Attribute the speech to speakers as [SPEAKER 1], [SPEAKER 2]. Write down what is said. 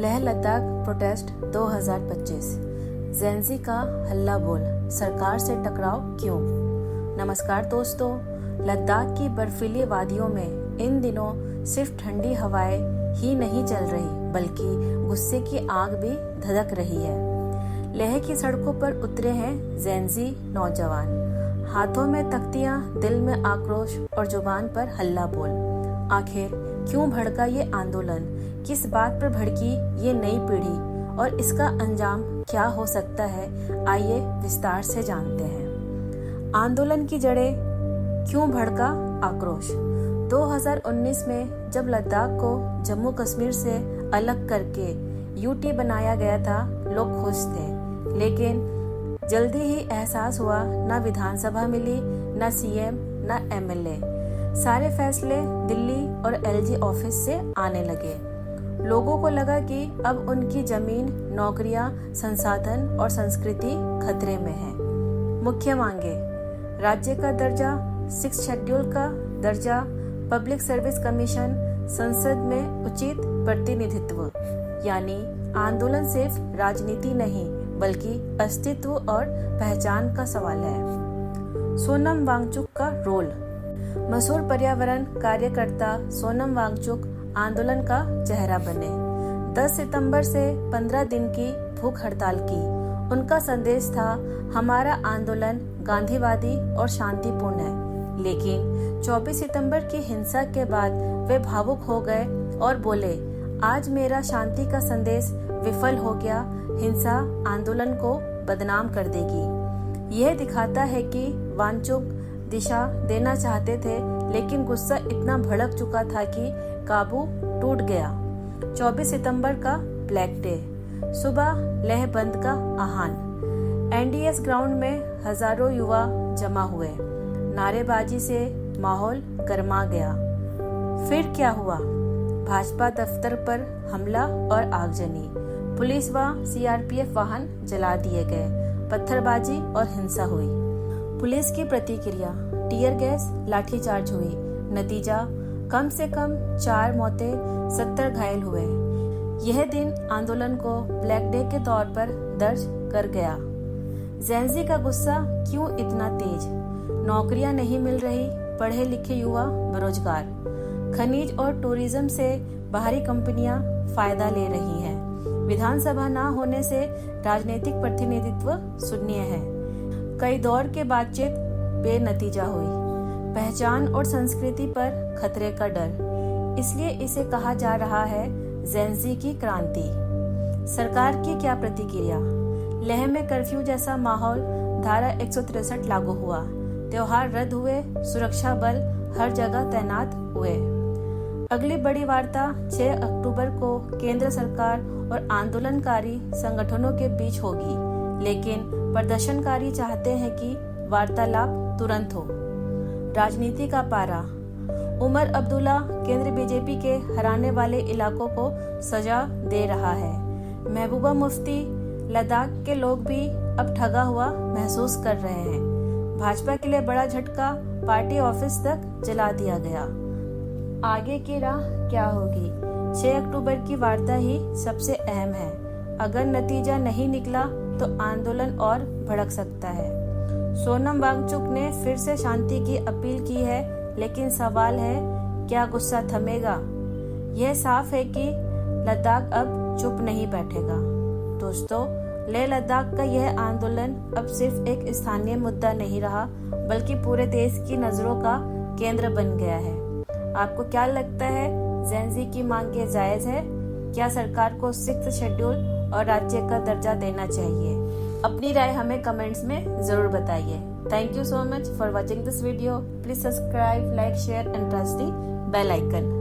[SPEAKER 1] Leh Ladakh protest 2025 Gen Z का हल्ला बोल, सरकार से टकराव क्यों। नमस्कार दोस्तों, लद्दाख की बर्फीली वादियों में इन दिनों सिर्फ ठंडी हवाएं ही नहीं चल रही बल्कि गुस्से की आग भी धधक रही है। लेह की सड़कों पर उतरे हैं जेंजी नौजवान, हाथों में तख्तियां, दिल में आक्रोश और जुबान पर हल्ला बोल। आखिर क्यों भड़का ये आंदोलन, किस बात पर भड़की ये नई पीढ़ी और इसका अंजाम क्या हो सकता है, आइए विस्तार से जानते हैं। आंदोलन की जड़ें, क्यों भड़का आक्रोश। 2019 में जब लद्दाख को जम्मू कश्मीर से अलग करके यूटी बनाया गया था, लोग खुश थे, लेकिन जल्दी ही एहसास हुआ, ना विधानसभा मिली, ना सीएम, ना एमएलए। सारे फैसले दिल्ली और एलजी ऑफिस से आने लगे। लोगों को लगा कि अब उनकी जमीन, नौकरियां, संसाधन और संस्कृति खतरे में है। मुख्य मांगे, राज्य का दर्जा, 6 शेड्यूल का दर्जा, पब्लिक सर्विस कमीशन, संसद में उचित प्रतिनिधित्व। यानी आंदोलन सिर्फ राजनीति नहीं बल्कि अस्तित्व और पहचान का सवाल है। सोनम वांगचुक का रोल। मशहूर पर्यावरण कार्यकर्ता सोनम वांगचुक आंदोलन का चेहरा बने। 10 सितंबर से 15 दिन की भूख हड़ताल की। उनका संदेश था, हमारा आंदोलन गांधीवादी और शांतिपूर्ण है। लेकिन 24 सितंबर की हिंसा के बाद वे भावुक हो गए और बोले, आज मेरा शांति का संदेश विफल हो गया। हिंसा आंदोलन को बदनाम कर देगी। यह दिखाता है कि वांगचुक दिशा देना चाहते थे, लेकिन गुस्सा इतना भड़क चुका था कि काबू टूट गया। 24 सितंबर का ब्लैक डे, सुबह लेह बंद का आह्वान। एनडीएस ग्राउंड में हजारों युवा जमा हुए। नारेबाजी से माहौल गर्मा गया। फिर क्या हुआ? भाजपा दफ्तर पर हमला और आगजनी। पुलिस व सीआरपीएफ वाहन जला दिए गए। पत्थरबाजी और हिंसा हुई। पुलिस की प्रतिक्रिया, टीयर गैस, लाठीचार्ज हुई। नतीजा, कम से कम 4 मौतें, 70 घायल हुए। यह दिन आंदोलन को ब्लैक डे के तौर पर दर्ज कर गया। जेंजी का गुस्सा क्यों इतना तेज? नौकरियां नहीं मिल रही, पढ़े लिखे युवा बेरोजगार। खनिज और टूरिज्म से बाहरी कंपनियां फायदा ले रही हैं। विधानसभा न होने से राजनीतिक प्रतिनिधित्व शून्य है। कई दौर के बातचीत बेनतीजा हुई। पहचान और संस्कृति पर खतरे का डर, इसलिए इसे कहा जा रहा है जेंजी की क्रांति। सरकार की क्या प्रतिक्रिया? लेह में कर्फ्यू जैसा माहौल, धारा 163 लागू हुआ। त्योहार रद्द हुए, सुरक्षा बल हर जगह तैनात हुए। अगली बड़ी वार्ता 6 अक्टूबर को केंद्र सरकार और आंदोलनकारी संगठनों के बीच होगी, लेकिन प्रदर्शनकारी चाहते हैं कि वार्तालाप तुरंत हो। राजनीति का पारा। उमर अब्दुल्ला केंद्र बीजेपी के हराने वाले इलाकों को सजा दे रहा है। महबूबा मुफ्ती, लद्दाख के लोग भी अब ठगा हुआ महसूस कर रहे हैं। भाजपा के लिए बड़ा झटका, पार्टी ऑफिस तक जला दिया गया। आगे की राह क्या होगी? 6 अक्टूबर की वार्ता ही सबसे अहम है। अगर नतीजा नहीं निकला तो आंदोलन और भड़क सकता है। सोनम वांगचुक ने फिर से शांति की अपील की है, लेकिन सवाल है, क्या गुस्सा थमेगा? यह साफ है कि लद्दाख अब चुप नहीं बैठेगा। दोस्तों, लेह लद्दाख का यह आंदोलन अब सिर्फ एक स्थानीय मुद्दा नहीं रहा बल्कि पूरे देश की नजरों का केंद्र बन गया है। आपको क्या लगता है, जेंजी की मांगे जायज है? क्या सरकार को 6 शेड्यूल और राज्य का दर्जा देना चाहिए? अपनी राय हमें कमेंट्स में जरूर बताइए। Thank you so much for watching this video. Please subscribe, like, share and press the bell icon.